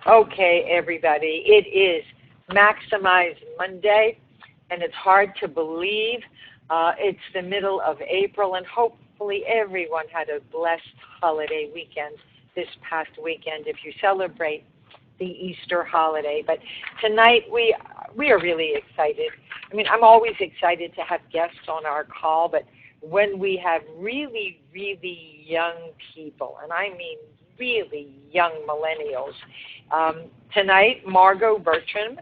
Okay, everybody, it is Maximize Monday, and it's hard to believe it's the middle of April, and hopefully everyone had a blessed holiday weekend this past weekend if you celebrate the Easter holiday. But tonight we are really excited. I mean, I'm always excited to have guests on our call, but when we have really, really young people, and I mean really young millennials, tonight Margot Bertrand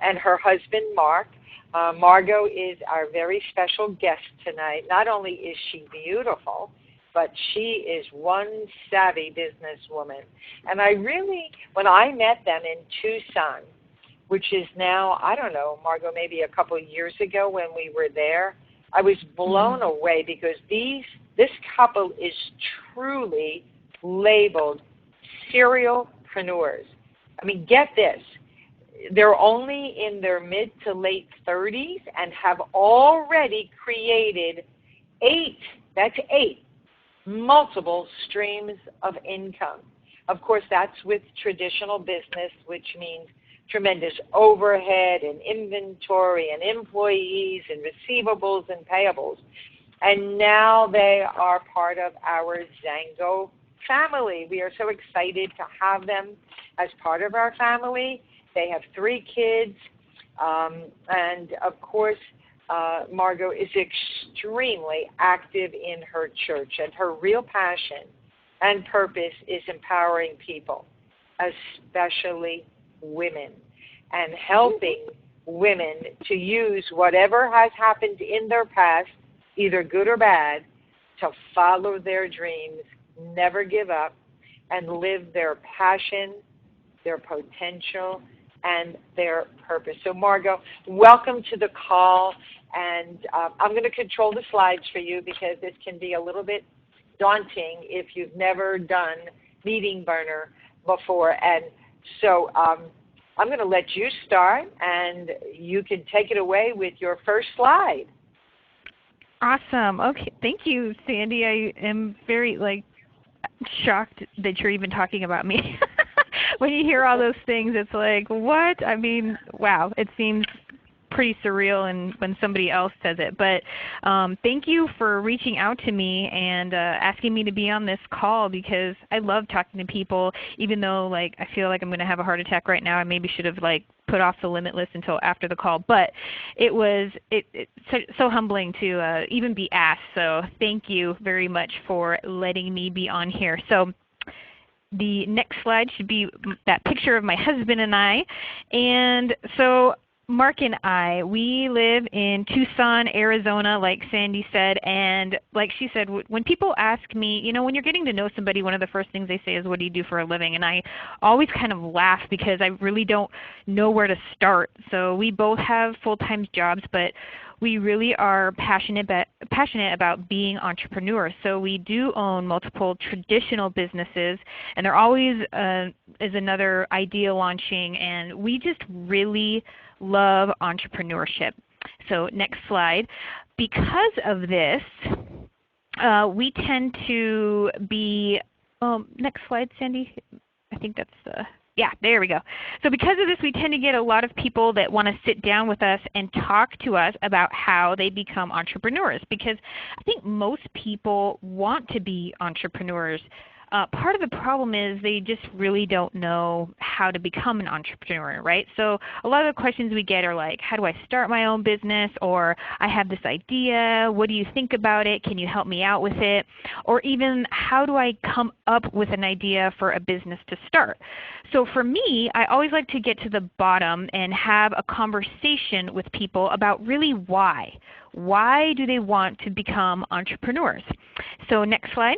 and her husband Mark. Margot is our very special guest tonight. Not only is she beautiful, but she is one savvy businesswoman. And I really, when I met them in Tucson, which is now, I don't know, Margot, maybe a couple of years ago when we were there, I was blown away because this couple is truly labeled serialpreneurs. I mean, get this. They're only in their mid to late 30s and have already created eight multiple streams of income. Of course, that's with traditional business, which means tremendous overhead and inventory and employees and receivables and payables. And now they are part of our Zango family. We are so excited to have them as part of our family. They have 3 kids, and of course, Margot is extremely active in her church, and her real passion and purpose is empowering people, especially women, and helping women to use whatever has happened in their past, either good or bad, to follow their dreams, never give up, and live their passion, their potential, and their purpose. So Margot, welcome to the call, and I'm going to control the slides for you because this can be a little bit daunting if you've never done Meeting Burner before. And so I'm going to let you start, and you can take it away with your first slide. Awesome. Okay, thank you, Sandy. I am very shocked that you're even talking about me. When you hear all those things, it's like, what? I mean, wow, it seems pretty surreal and when somebody else says it. But thank you for reaching out to me and asking me to be on this call because I love talking to people, even though I feel like I'm going to have a heart attack right now. I maybe should have put off the Limitless until after the call. But it was so humbling to even be asked. So thank you very much for letting me be on here. So the next slide should be that picture of my husband and I. And so Mark and I, we live in Tucson, Arizona, like Sandy said. And like she said, when people ask me, when you're getting to know somebody, one of the first things they say is, what do you do for a living? And I always kind of laugh because I really don't know where to start. So we both have full-time jobs, but we really are passionate about being entrepreneurs. So we do own multiple traditional businesses, and there always is another idea launching, and we just really love entrepreneurship. So next slide. Because of this, we tend to be, next slide, Sandy. I think that's the, yeah, there we go. So because of this, we tend to get a lot of people that want to sit down with us and talk to us about how they become entrepreneurs, because I think most people want to be entrepreneurs. Part of the problem is they just really don't know how to become an entrepreneur, right? So a lot of the questions we get are like, how do I start my own business? Or I have this idea. What do you think about it? Can you help me out with it? Or even, how do I come up with an idea for a business to start? So for me, I always like to get to the bottom and have a conversation with people about really why. Why do they want to become entrepreneurs? So next slide.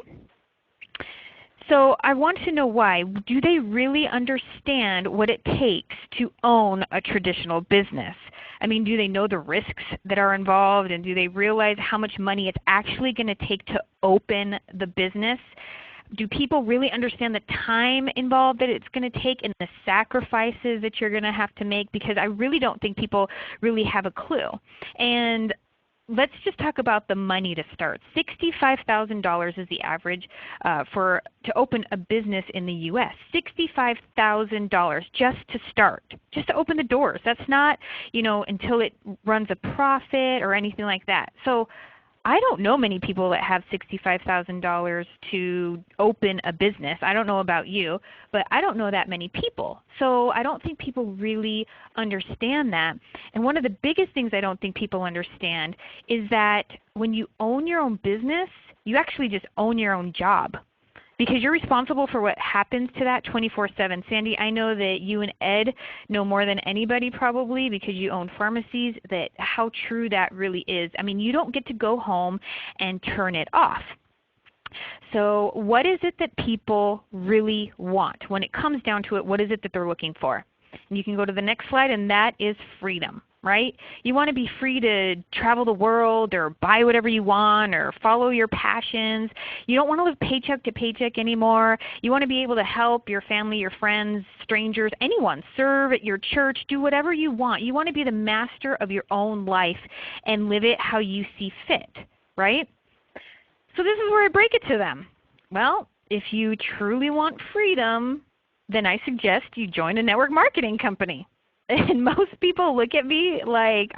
So I want to know why. Do they really understand what it takes to own a traditional business? I mean, do they know the risks that are involved, and do they realize how much money it's actually going to take to open the business? Do people really understand the time involved that it's going to take and the sacrifices that you're going to have to make? Because I really don't think people really have a clue. And let's just talk about the money to start. $65,000 is the average to open a business in the U.S. $65,000 just to start, just to open the doors. That's not, until it runs a profit or anything like that. So I don't know many people that have $65,000 to open a business. I don't know about you, but I don't know that many people. So I don't think people really understand that. And one of the biggest things I don't think people understand is that when you own your own business, you actually just own your own job, because you're responsible for what happens to that 24/7. Sandy, I know that you and Ed know more than anybody probably, because you own pharmacies, that how true that really is. I mean, you don't get to go home and turn it off. So what is it that people really want? When it comes down to it, what is it that they're looking for? And you can go to the next slide, and that is freedom. Right? You want to be free to travel the world or buy whatever you want or follow your passions. You don't want to live paycheck to paycheck anymore. You want to be able to help your family, your friends, strangers, anyone, serve at your church, do whatever you want. You want to be the master of your own life and live it how you see fit, right? So this is where I break it to them. Well, if you truly want freedom, then I suggest you join a network marketing company. And most people look at me like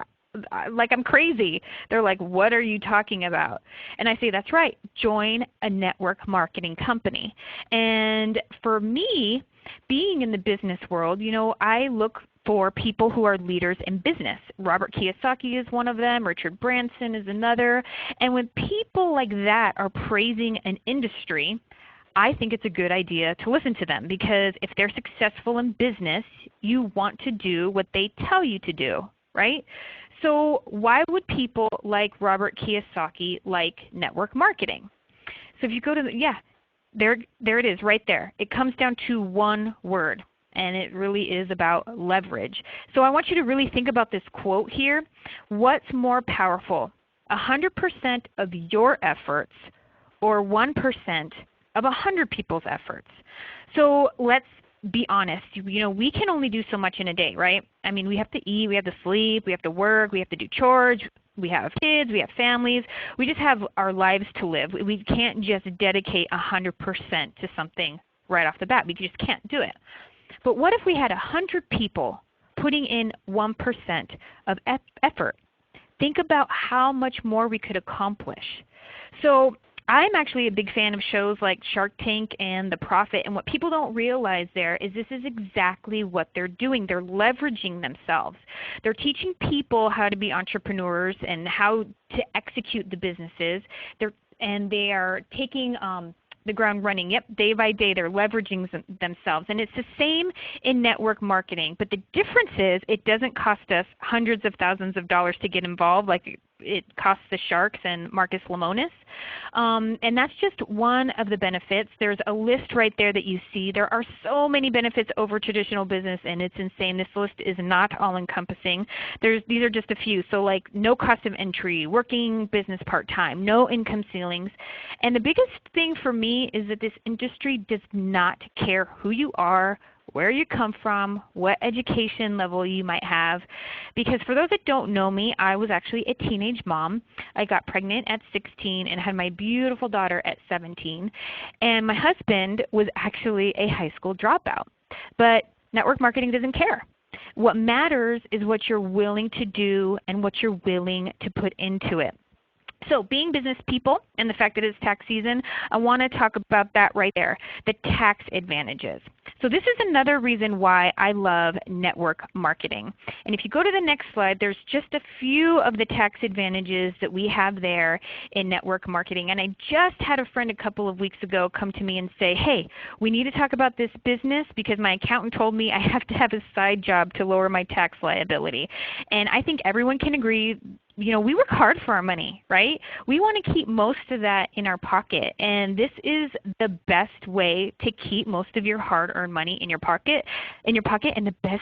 I'm crazy. They're like, what are you talking about? And I say, that's right, join a network marketing company. And for me, being in the business world, I look for people who are leaders in business. Robert Kiyosaki is one of them. Richard Branson is another. And when people like that are praising an industry, I think it's a good idea to listen to them, because if they're successful in business, you want to do what they tell you to do, right? So why would people like Robert Kiyosaki like network marketing? So if you go to there it is right there. It comes down to one word, and it really is about leverage. So I want you to really think about this quote here. What's more powerful, 100% of your efforts or 1% of 100 people's efforts? So let's be honest. We can only do so much in a day, right? I mean, we have to eat, we have to sleep, we have to work, we have to do chores, we have kids, we have families. We just have our lives to live. We can't just dedicate 100% to something right off the bat. We just can't do it. But what if we had 100 people putting in 1% of effort? Think about how much more we could accomplish. So I'm actually a big fan of shows like Shark Tank and The Profit, and what people don't realize there is this is exactly what they're doing. They're leveraging themselves. They're teaching people how to be entrepreneurs and how to execute the businesses. They are taking the ground running. Yep, day by day they're leveraging themselves. And it's the same in network marketing. But the difference is it doesn't cost us hundreds of thousands of dollars to get involved like it costs the Sharks and Marcus Lemonis. And that's just one of the benefits. There's a list right there that you see. There are so many benefits over traditional business, and it's insane. This list is not all-encompassing. These are just a few. So like no cost of entry, working business part-time, no income ceilings. And the biggest thing for me is that this industry does not care who you are, where you come from, what education level you might have. Because for those that don't know me, I was actually a teenage mom. I got pregnant at 16 and had my beautiful daughter at 17. And my husband was actually a high school dropout. But network marketing doesn't care. What matters is what you're willing to do and what you're willing to put into it. So being business people and the fact that it's tax season, I want to talk about that right there, the tax advantages. So this is another reason why I love network marketing. And if you go to the next slide, there's just a few of the tax advantages that we have there in network marketing. And I just had a friend a couple of weeks ago come to me and say, hey, we need to talk about this business because my accountant told me I have to have a side job to lower my tax liability. And I think everyone can agree, we work hard for our money, right? We want to keep most of that in our pocket, and this is the best way to keep most of your hard-earned money in your pocket, and the best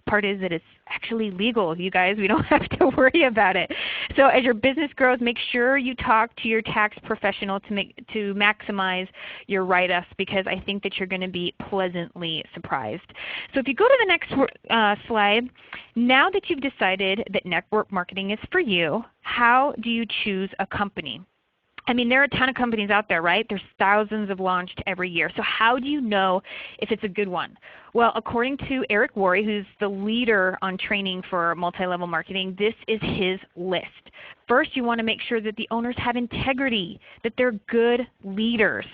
part is that it's actually legal, you guys. We don't have to worry about it. So as your business grows, make sure you talk to your tax professional to maximize your write-ups, because I think that you're going to be pleasantly surprised. So if you go to the next slide, now that you've decided that network marketing is for you, how do you choose a company? I mean, there are a ton of companies out there, right? There's thousands of launched every year. So how do you know if it's a good one? Well, according to Eric Worre, who's the leader on training for multi-level marketing, this is his list. First, you want to make sure that the owners have integrity, that they're good leaders,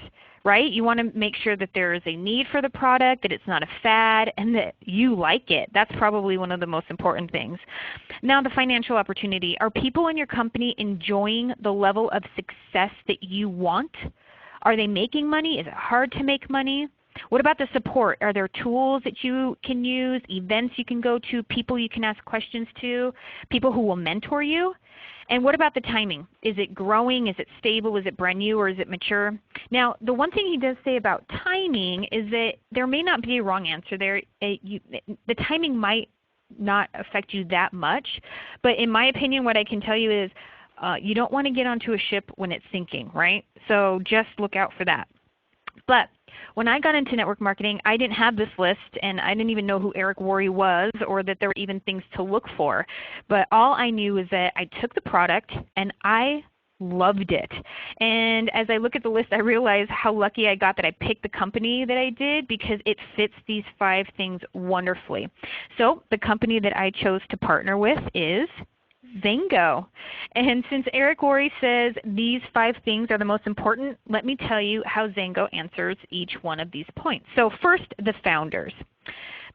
right? You want to make sure that there is a need for the product, that it's not a fad, and that you like it. That's probably one of the most important things. Now, the financial opportunity. Are people in your company enjoying the level of success that you want? Are they making money? Is it hard to make money? What about the support? Are there tools that you can use, events you can go to, people you can ask questions to, people who will mentor you? And what about the timing? Is it growing? Is it stable? Is it brand new, or is it mature? Now, the one thing he does say about timing is that there may not be a wrong answer there. The timing might not affect you that much, but in my opinion, what I can tell you is you don't want to get onto a ship when it's sinking, right? So just look out for that. But when I got into network marketing, I didn't have this list, and I didn't even know who Eric Worre was, or that there were even things to look for. But all I knew is that I took the product and I loved it. And as I look at the list, I realize how lucky I got that I picked the company that I did, because it fits these 5 things wonderfully. So the company that I chose to partner with is Zango. And since Eric Worre says these 5 things are the most important, let me tell you how Zango answers each one of these points. So first, the founders.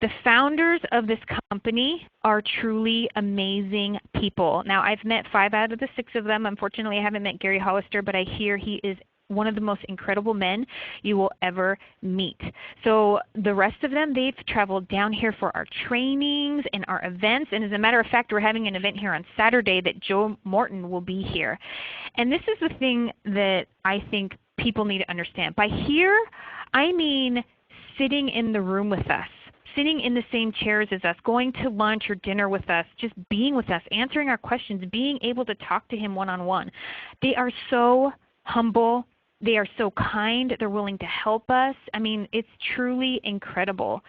The founders of this company are truly amazing people. Now, I've met 5 out of the 6 of them. Unfortunately, I haven't met Gary Hollister, but I hear he is one of the most incredible men you will ever meet. So the rest of them, they've traveled down here for our trainings and our events. And as a matter of fact, we're having an event here on Saturday that Joe Morton will be here. And this is the thing that I think people need to understand. By here, I mean sitting in the room with us, sitting in the same chairs as us, going to lunch or dinner with us, just being with us, answering our questions, being able to talk to him one-on-one. They are so humble. They are so kind. They're willing to help us. I mean, it's truly incredible.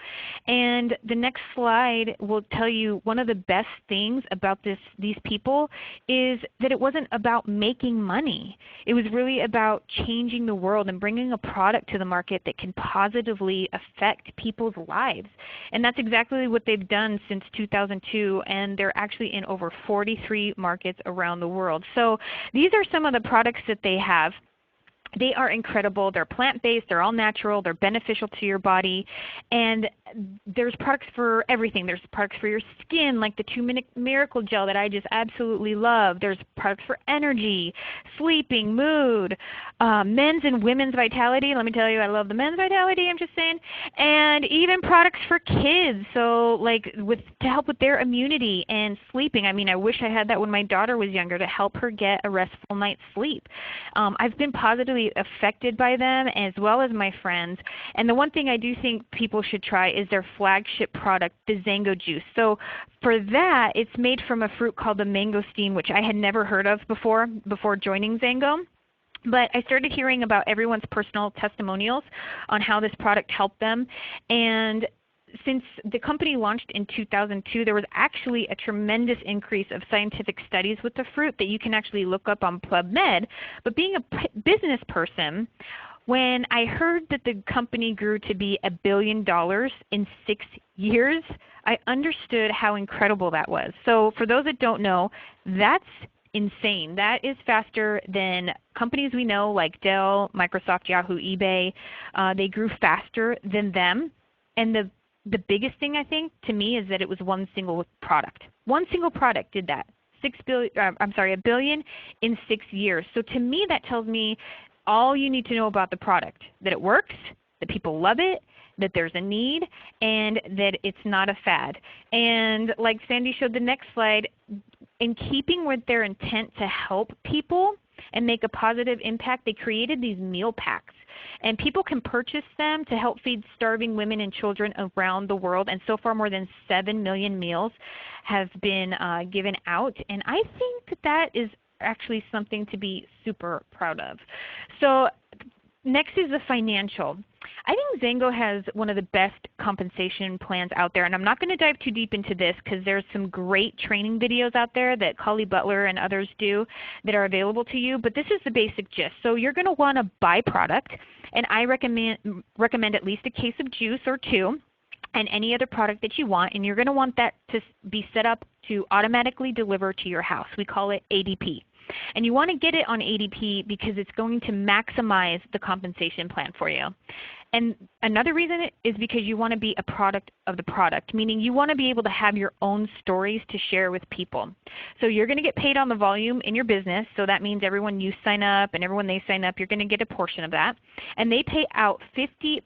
And the next slide will tell you one of the best things about these people is that it wasn't about making money. It was really about changing the world and bringing a product to the market that can positively affect people's lives. And that's exactly what they've done since 2002, and they're actually in over 43 markets around the world. So these are some of the products that they have. They are incredible. They're plant-based. They're all natural. They're beneficial to your body. And there's products for everything. There's products for your skin, like the 2-Minute Miracle Gel that I just absolutely love. There's products for energy, sleeping, mood, men's and women's vitality. Let me tell you, I love the men's vitality, I'm just saying. And even products for kids, so like to help with their immunity and sleeping. I mean, I wish I had that when my daughter was younger, to help her get a restful night's sleep. I've been positively affected by them, as well as my friends. And the one thing I do think people should try is their flagship product, the Zango Juice. So for that, it's made from a fruit called the mangosteen, which I had never heard of before joining Zango. But I started hearing about everyone's personal testimonials on how this product helped them. And since the company launched in 2002, there was actually a tremendous increase of scientific studies with the fruit that you can actually look up on PubMed. But being a business person, when I heard that the company grew to be $1 billion in 6 years, I understood how incredible that was. So for those that don't know, that's insane. That is faster than companies we know like Dell, Microsoft, Yahoo, eBay. They grew faster than them. And the biggest thing, I think, to me is that it was one single product. One single product did that. $1 billion in 6 years. So to me, that tells me all you need to know about the product: that it works, that people love it, that there's a need, and that it's not a fad. And like Sandy showed the next slide, in keeping with their intent to help people and make a positive impact, they created these meal packs. and people can purchase them to help feed starving women and children around the world. And so far, more than 7 million meals have been given out, and I think that is actually something to be super proud of. So next is the financial. I think Zango has one of the best compensation plans out there, and I'm not going to dive too deep into this because there's some great training videos out there that Collie Butler and others do that are available to you, but this is the basic gist. So you're going to want to buy product, and I recommend at least a case of juice or two and any other product that you want, and you're going to want that to be set up to automatically deliver to your house. We call it ADP. And you want to get it on ADP because it's going to maximize the compensation plan for you. And another reason is because you want to be a product of the product, meaning you want to be able to have your own stories to share with people. So you're going to get paid on the volume in your business, so that means everyone you sign up and everyone they sign up, you're going to get a portion of that. And they pay out 50%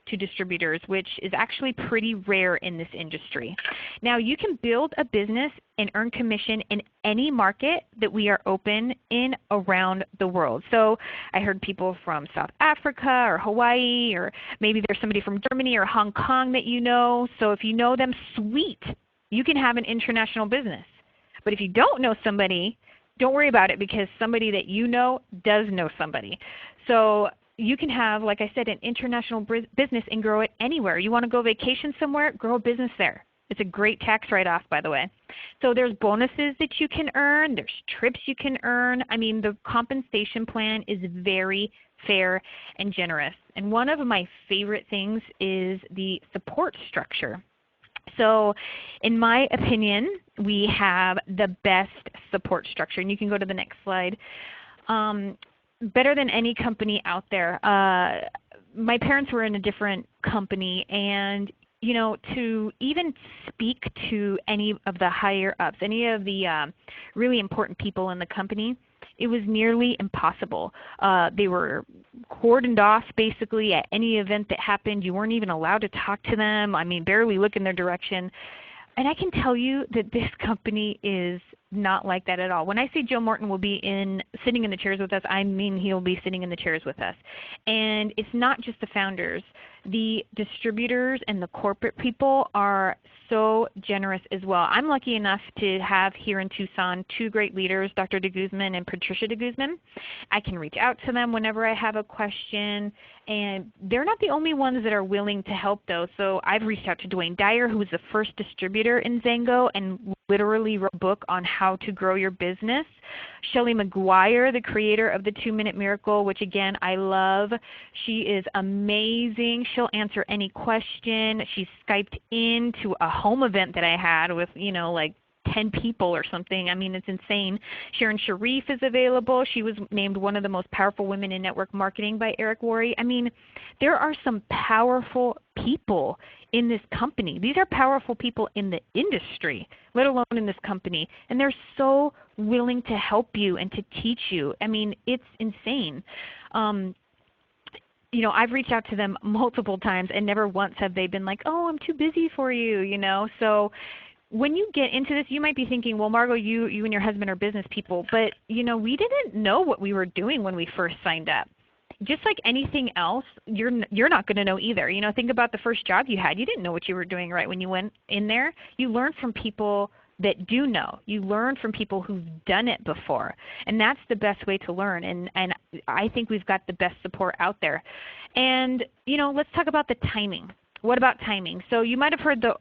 to distributors, which is actually pretty rare in this industry. Now you can build a business and earn commission in any market that we are open in around the world. So I heard people from South Africa or Hawaii, or maybe there's somebody from Germany or Hong Kong that you know. So if you know them, sweet, you can have an international business. But if you don't know somebody, don't worry about it because somebody that you know does know somebody. So you can have, like I said, an international business and grow it anywhere. You want to go vacation somewhere, grow a business there. It's a great tax write-off, by the way. So there's bonuses that you can earn. There's trips you can earn. I mean, the compensation plan is very fair and generous. And one of my favorite things is the support structure. So in my opinion, we have the best support structure. And you can go to the next slide. Better than any company out there. My parents were in a different company, and you know, to even speak to any of the higher ups, any of the really important people in the company, it was nearly impossible. They were cordoned off basically at any event that happened. You weren't even allowed to talk to them. I mean, barely look in their direction. And I can tell you that this company is not like that at all. When I say Joe Morton will be sitting in the chairs with us, I mean he'll be sitting in the chairs with us. And it's not just the founders. The distributors and the corporate people are so generous as well. I'm lucky enough to have here in Tucson two great leaders, Dr. de Guzman and Patricia de Guzman. I can reach out to them whenever I have a question, and they're not the only ones that are willing to help though. So I've reached out to Dwayne Dyer, who was the first distributor in Zango and literally wrote a book on how to grow your business. Shelley McGuire, the creator of the 2-Minute Miracle, which again I love. She is amazing. She'll answer any question. She's Skyped into a home event that I had with, you know, like 10 people or something. I mean, it's insane. Sharon Sharif is available. She was named one of the most powerful women in network marketing by Eric Worre. I mean, there are some powerful people in this company. These are powerful people in the industry, let alone in this company. And they're so willing to help you and to teach you. I mean, it's insane. You know, I've reached out to them multiple times and never once have they been like, oh, I'm too busy for you, you know. So when you get into this, you might be thinking, well, Margot, you and your husband are business people. But, you know, we didn't know what we were doing when we first signed up. Just like anything else, you're not going to know either. You know, think about the first job you had. You didn't know what you were doing right when you went in there. You learn from people that do know. You learn from people who've done it before. And that's the best way to learn. And I think we've got the best support out there. And, you know, let's talk about the timing. What about timing? So you might have heard the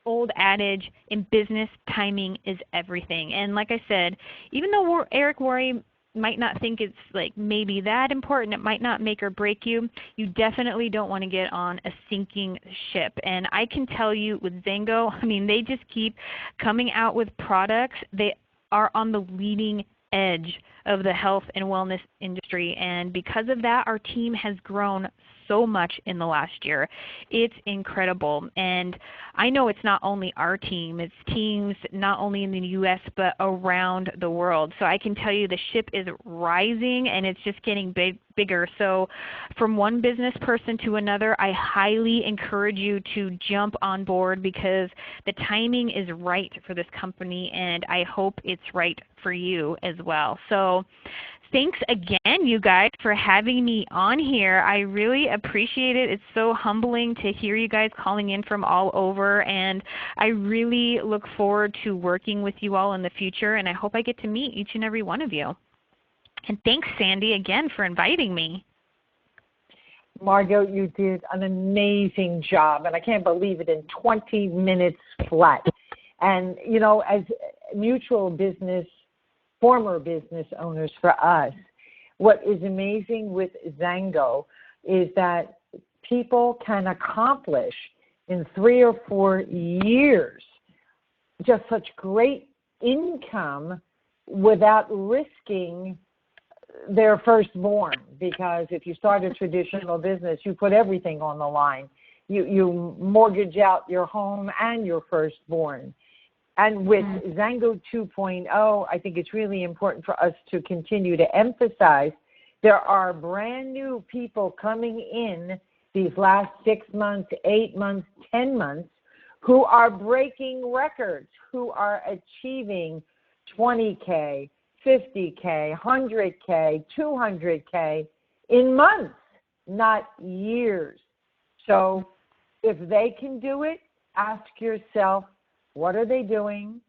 old adage, in business, timing is everything. And like I said, even though Eric Worre might not think it's like maybe that important, it might not make or break you, you definitely don't want to get on a sinking ship. And I can tell you with Zango, I mean, they just keep coming out with products. They are on the leading edge of the health and wellness industry. And because of that, our team has grown so much in the last year. It's incredible. And I know it's not only our team, it's teams not only in the U.S. but around the world. So I can tell you the ship is rising and it's just getting bigger. So from one business person to another, I highly encourage you to jump on board because the timing is right for this company and I hope it's right for you as well. So thanks again, you guys, for having me on here. I really appreciate it. It's so humbling to hear you guys calling in from all over, and I really look forward to working with you all in the future, and I hope I get to meet each and every one of you. And thanks, Sandy, again for inviting me. Margot, you did an amazing job, and I can't believe it, in 20 minutes flat. And, you know, as mutual business, former business owners for us, what is amazing with Zango is that people can accomplish in 3 or 4 years just such great income without risking their firstborn, because if you start a traditional business, you put everything on the line. You mortgage out your home and your firstborn. And with Zango 2.0, I think it's really important for us to continue to emphasize there are brand new people coming in these last 6 months, 8 months, 10 months, who are breaking records, who are achieving 20K, 50K, 100K, 200K in months, not years. So if they can do it, ask yourself, what are they doing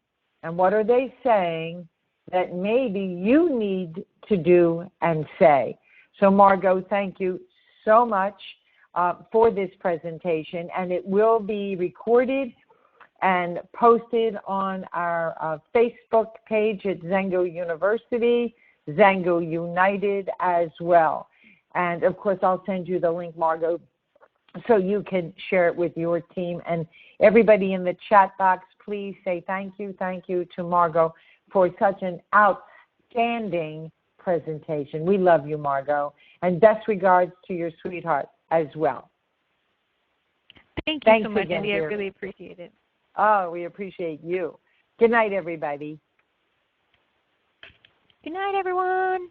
and what are they saying that maybe you need to do and say? So Margot, thank you so much for this presentation, and it will be recorded and posted on our Facebook page at Zango University, Zango United as well. And of course, I'll send you the link, Margot, so you can share it with your team. And everybody in the chat box, please say thank you to Margot for such an outstanding presentation. We love you, Margot. And best regards to your sweetheart as well. Thank you so much, Andy. I really appreciate it. Oh, we appreciate you. Good night, everybody. Good night, everyone.